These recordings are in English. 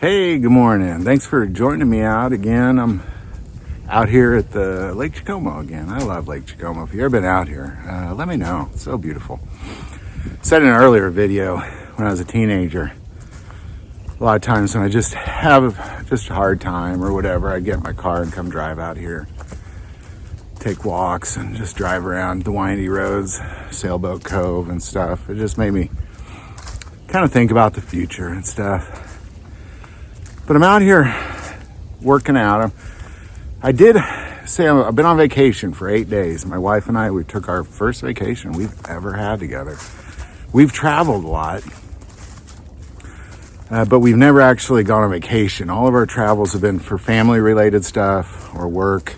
Hey, good morning. Thanks for joining me out again. I'm out here at the Lake Chicomo again. I love Lake Chicomo. If you've ever been out here, let me know. It's so beautiful. Said in an earlier video when I was a teenager, a lot of times when I just have a hard time or whatever, I'd get in my car and come drive out here, take walks and just drive around the windy roads, Sailboat Cove and stuff. It just made me kind of think about the future and stuff. But I'm out here working out. I did say I've been on vacation for 8 days. My wife and I, we took our first vacation we've ever had together. We've traveled a lot, but we've never actually gone on vacation. All of our travels have been for family-related stuff or work.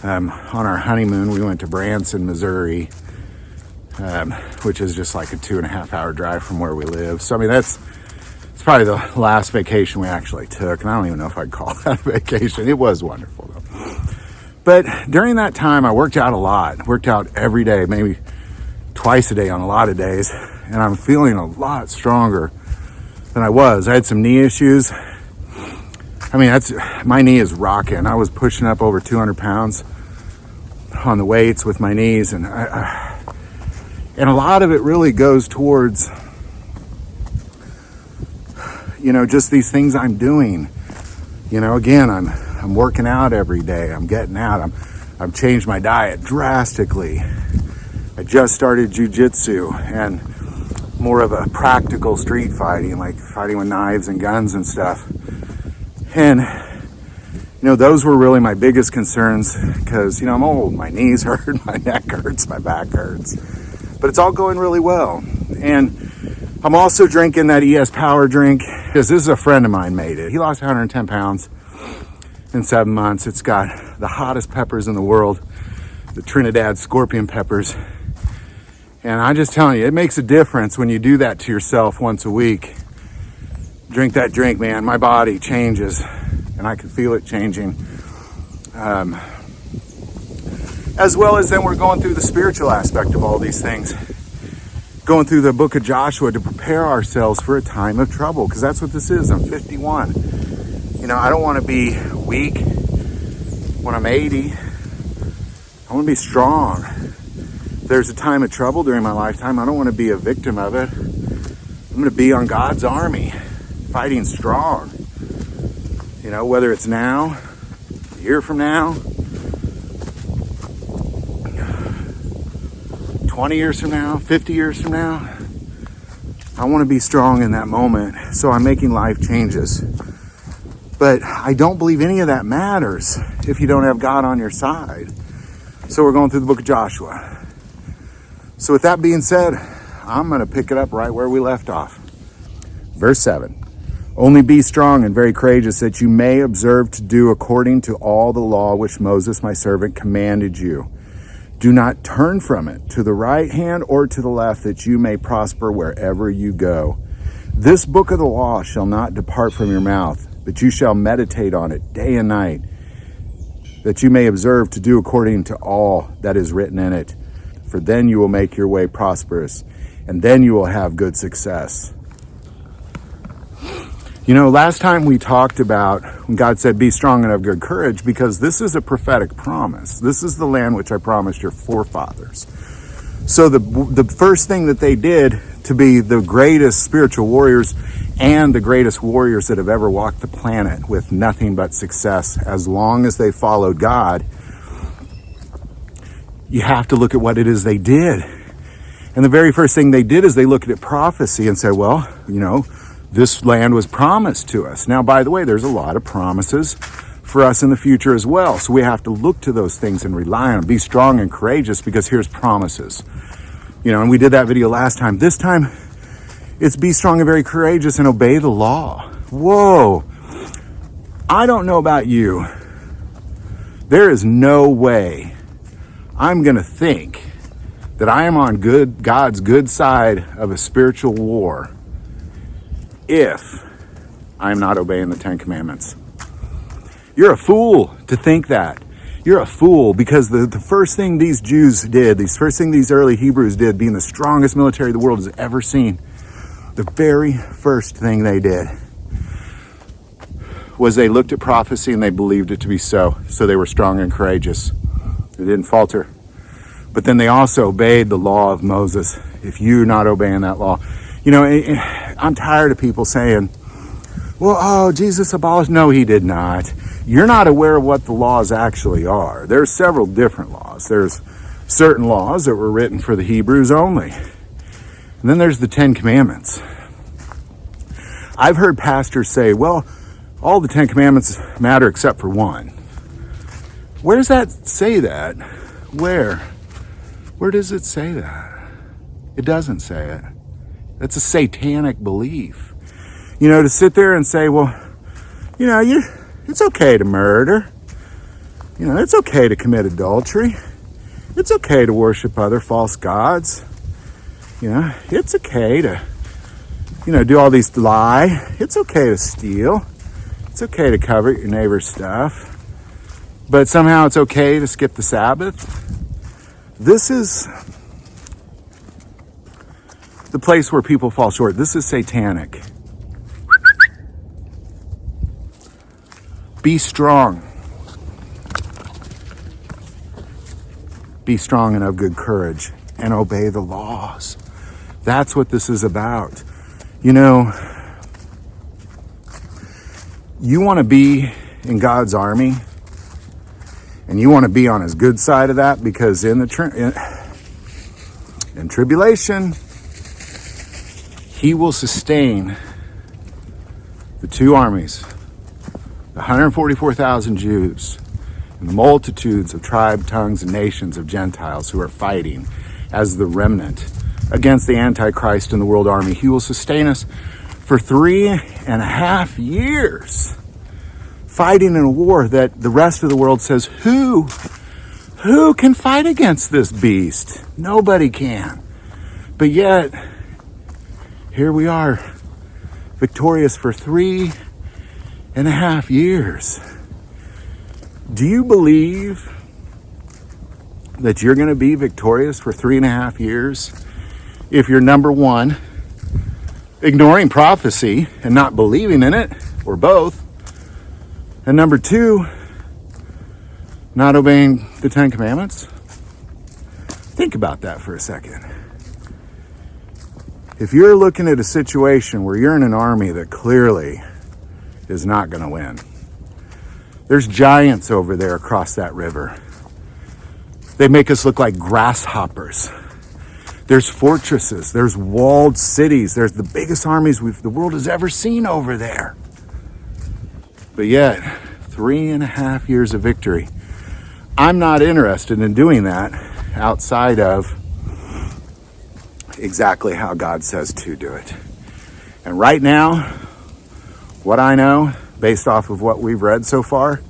On our honeymoon, we went to Branson, Missouri, which is just like a 2.5 hour drive from where we live. So, I mean, it's probably the last vacation we actually took, and I don't even know if I'd call that a vacation. It was wonderful, though. But during that time, I worked out a lot. Worked out every day, maybe twice a day on a lot of days, and I'm feeling a lot stronger than I was. I had some knee issues. I mean, my knee is rocking. I was pushing up over 200 pounds on the weights with my knees, and a lot of it really goes towards, just these things I'm doing. Again, I'm working out every day. I'm getting out. I've changed my diet drastically. I just started jujitsu and more of a practical street fighting, like fighting with knives and guns and stuff. And, those were really my biggest concerns because, I'm old. My knees hurt, my neck hurts, my back hurts. But it's all going really well. And I'm also drinking that ES Power drink because this is a friend of mine made it. He lost 110 pounds in 7 months. It's got the hottest peppers in the world, the Trinidad scorpion peppers. And I'm just telling you, it makes a difference when you do that to yourself once a week. Drink that drink, man. My body changes, and I can feel it changing. As well as then we're going through the spiritual aspect of all these things. Going through the book of Joshua to prepare ourselves for a time of trouble, because that's what this is. I'm 51. I don't want to be weak when I'm 80. I want to be strong. If there's a time of trouble during my lifetime, I don't want to be a victim of it. I'm going to be on God's army, fighting strong. Whether it's now, a year from now, 20 years from now, 50 years from now, I want to be strong in that moment. So I'm making life changes. But I don't believe any of that matters if you don't have God on your side. So we're going through the book of Joshua. So with that being said, I'm going to pick it up right where we left off. Verse 7. Only be strong and very courageous, that you may observe to do according to all the law which Moses my servant commanded you. Do not turn from it to the right hand or to the left, that you may prosper wherever you go. This book of the law shall not depart from your mouth, but you shall meditate on it day and night, that you may observe to do according to all that is written in it. For then you will make your way prosperous, and then you will have good success. Last time we talked about when God said, be strong and have good courage, because this is a prophetic promise. This is the land which I promised your forefathers. So the first thing that they did to be the greatest spiritual warriors and the greatest warriors that have ever walked the planet with nothing but success, as long as they followed God, you have to look at what it is they did. And the very first thing they did is they looked at prophecy and said, well, this land was promised to us. Now, by the way, there's a lot of promises for us in the future as well. So we have to look to those things and rely on them. Be strong and courageous, because here's promises. And we did that video last time. This time, it's be strong and very courageous and obey the law. Whoa. I don't know about you. There is no way I'm going to think that I am on God's good side of a spiritual war if I'm not obeying the 10 Commandments. You're a fool to think that. You're a fool, because the first thing these Jews did, first thing these early Hebrews did, being the strongest military the world has ever seen, the very first thing they did was they looked at prophecy and they believed it to be so. So they were strong and courageous. They didn't falter. But then they also obeyed the law of Moses. If you're not obeying that law, I'm tired of people saying, well, Jesus abolished. No, he did not. You're not aware of what the laws actually are. There's several different laws. There's certain laws that were written for the Hebrews only. And then there's the 10 Commandments. I've heard pastors say, well, all the 10 Commandments matter except for one. Where does that say that? Where does it say that? It doesn't say it. That's a satanic belief. To sit there and say, well, it's okay to murder. It's okay to commit adultery. It's okay to worship other false gods. It's okay to, do all these lie. It's okay to steal. It's okay to covet your neighbor's stuff. But somehow it's okay to skip the Sabbath. This is the place where people fall short. This is satanic. Be strong. Be strong and of good courage and obey the laws. That's what this is about. You want to be in God's army and you want to be on his good side of that, because in tribulation, he will sustain the two armies, the 144,000 Jews, and the multitudes of tribes, tongues, and nations of Gentiles who are fighting as the remnant against the Antichrist in the world army. He will sustain us for 3.5 years, fighting in a war that the rest of the world says, who can fight against this beast? Nobody can. But yet, here we are, victorious for 3.5 years. Do you believe that you're going to be victorious for 3.5 years if you're, number one, ignoring prophecy and not believing in it, or both, and number two, not obeying the 10 Commandments? Think about that for a second. If you're looking at a situation where you're in an army that clearly is not going to win, there's giants over there across that river. They make us look like grasshoppers. There's fortresses, there's walled cities, there's the biggest armies the world has ever seen over there. But yet, 3.5 years of victory. I'm not interested in doing that outside of exactly how God says to do it. And right now, what I know, based off of what we've read so far,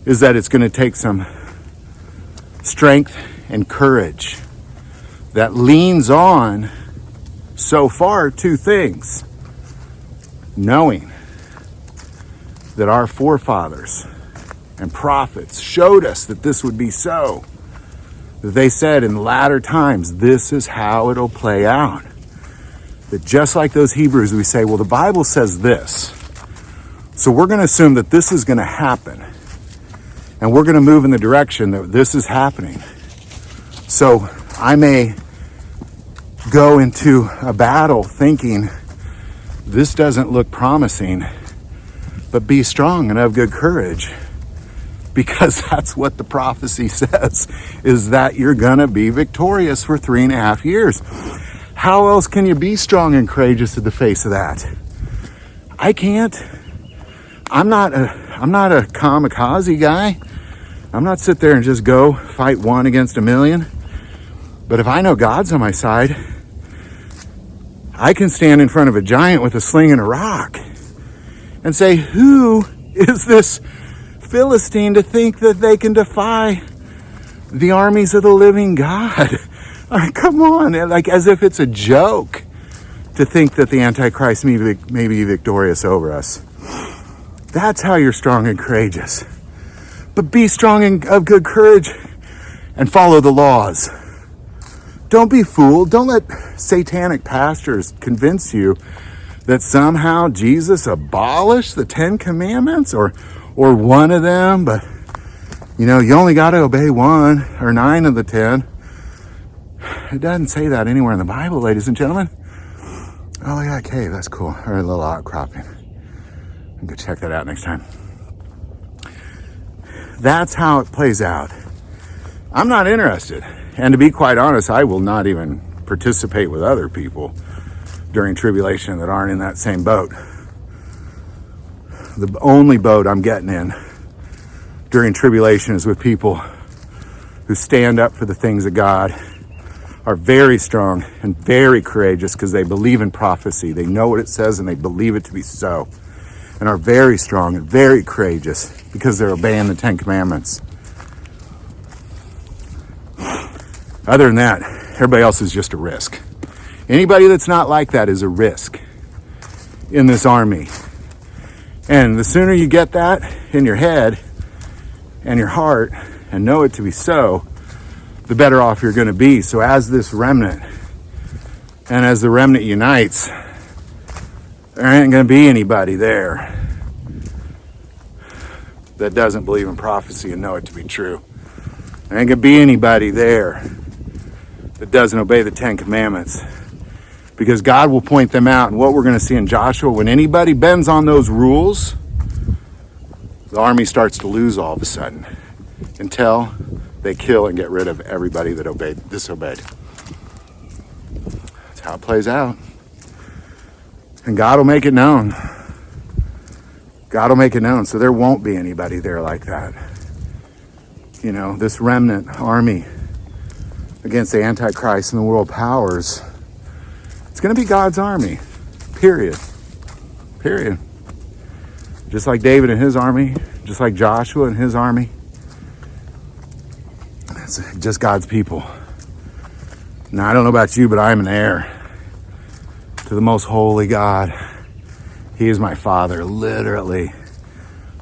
is that it's going to take some strength and courage that leans on, so far, two things. Knowing that our forefathers and prophets showed us that this would be so. That they said in latter times, this is how it'll play out. That just like those Hebrews, we say, well, the Bible says this. So we're going to assume that this is going to happen. And we're going to move in the direction that this is happening. So I may go into a battle thinking, this doesn't look promising, but be strong and of good courage, because that's what the prophecy says, is that you're gonna be victorious for 3.5 years. How else can you be strong and courageous in the face of that? I can't. I'm not a kamikaze guy. I'm not sit there and just go fight one against a million. But if I know God's on my side, I can stand in front of a giant with a sling and a rock and say, who is this Philistine to think that they can defy the armies of the living God? Come on, like as if it's a joke to think that the Antichrist may be victorious over us. That's how you're strong and courageous. But be strong and of good courage and follow the laws. Don't be fooled. Don't let satanic pastors convince you that somehow Jesus abolished the 10 commandments or one of them, but you only got to obey 1 or 9 of the 10. It doesn't say that anywhere in the Bible, ladies and gentlemen. Oh, look at that cave. That's cool. Or a little outcropping. I'm going to check that out next time. That's how it plays out. I'm not interested. And to be quite honest, I will not even participate with other people during tribulation that aren't in that same boat. The only boat I'm getting in during tribulation is with people who stand up for the things of God, are very strong and very courageous because they believe in prophecy. They know what it says and they believe it to be so. And are very strong and very courageous because they're obeying the 10 commandments. Other than that, everybody else is just a risk. Anybody that's not like that is a risk in this army. And the sooner you get that in your head and your heart and know it to be so, the better off you're going to be. So as this remnant and as the remnant unites, there ain't going to be anybody there that doesn't believe in prophecy and know it to be true. There ain't going to be anybody there that doesn't obey the 10 commandments, because God will point them out. And what we're going to see in Joshua, when anybody bends on those rules, the army starts to lose all of a sudden until they kill and get rid of everybody that disobeyed. That's how it plays out. And God will make it known. God will make it known. So there won't be anybody there like that. This remnant army against the Antichrist and the world powers, it's going to be God's army. Period. Just like David and his army, just like Joshua and his army. It's just God's people. Now, I don't know about you, but I am an heir to the most holy God. He is my father, literally.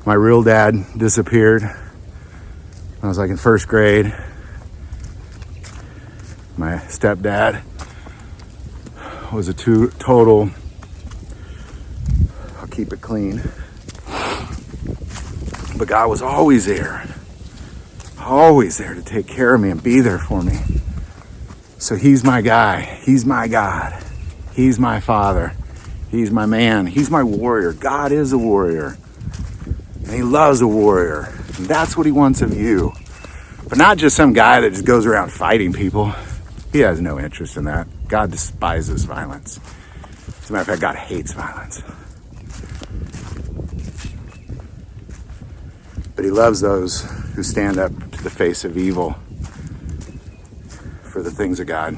My real dad disappeared when I was in first grade. My stepdad was a total, I'll keep it clean. But God was always there to take care of me and be there for me. So he's my guy. He's my God. He's my father. He's my man. He's my warrior. God is a warrior. And he loves a warrior. And that's what he wants of you. But not just some guy that just goes around fighting people. He has no interest in that. God despises violence. As a matter of fact, God hates violence. But he loves those who stand up to the face of evil for the things of God.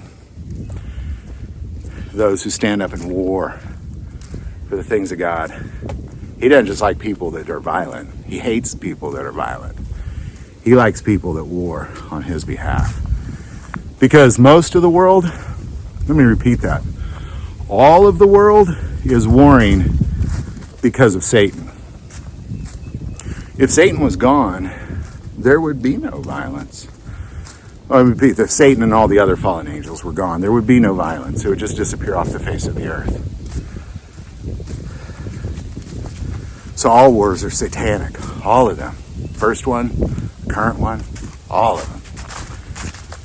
Those who stand up in war for the things of God. He doesn't just like people that are violent. He hates people that are violent. He likes people that war on his behalf. Because most of the world, let me repeat that. All of the world is warring because of Satan. If Satan was gone, there would be no violence. I repeat, if Satan and all the other fallen angels were gone, there would be no violence. It would just disappear off the face of the earth. So all wars are satanic. All of them. First one, current one, all of them.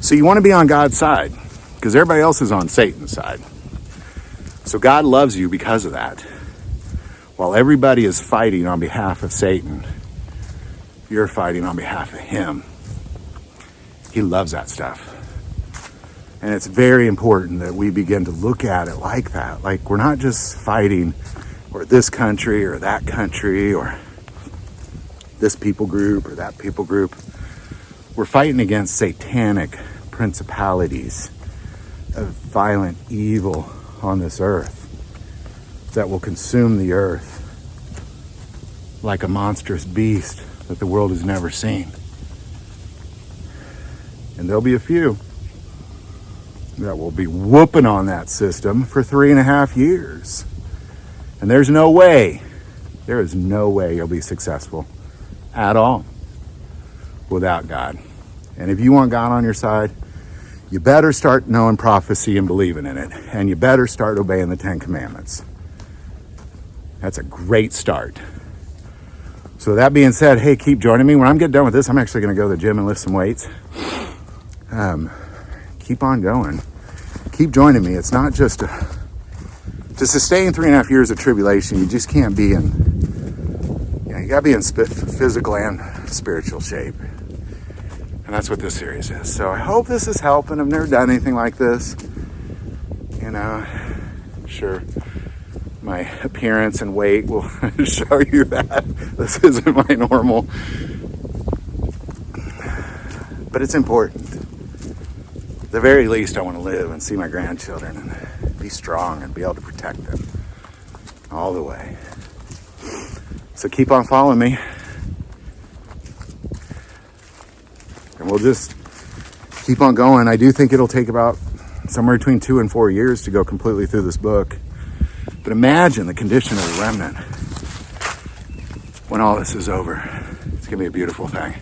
So you want to be on God's side, because everybody else is on Satan's side. So God loves you because of that. While everybody is fighting on behalf of Satan, you're fighting on behalf of him. He loves that stuff. And it's very important that we begin to look at it like that. Like, we're not just fighting for this country or that country or this people group or that people group. We're fighting against satanic principalities of violent evil on this earth that will consume the earth like a monstrous beast that the world has never seen. And there'll be a few that will be whooping on that system for 3.5 years. And there is no way you'll be successful at all without God. And if you want God on your side, you better start knowing prophecy and believing in it. And you better start obeying the 10 Commandments. That's a great start. So that being said, hey, keep joining me. When I'm getting done with this, I'm actually going to go to the gym and lift some weights. Keep on going. Keep joining me. It's not just to sustain 3.5 years of tribulation. You just can't be in, you got to be in physical and spiritual shape. And that's what this series is. So I hope this is helping. I've never done anything like this. I'm sure my appearance and weight will show you that this isn't my normal. But it's important. At the very least, I want to live and see my grandchildren and be strong and be able to protect them all the way. So keep on following me. And we'll just keep on going. I do think it'll take about somewhere between 2 and 4 years to go completely through this book. But imagine the condition of the remnant when all this is over. It's going to be a beautiful thing.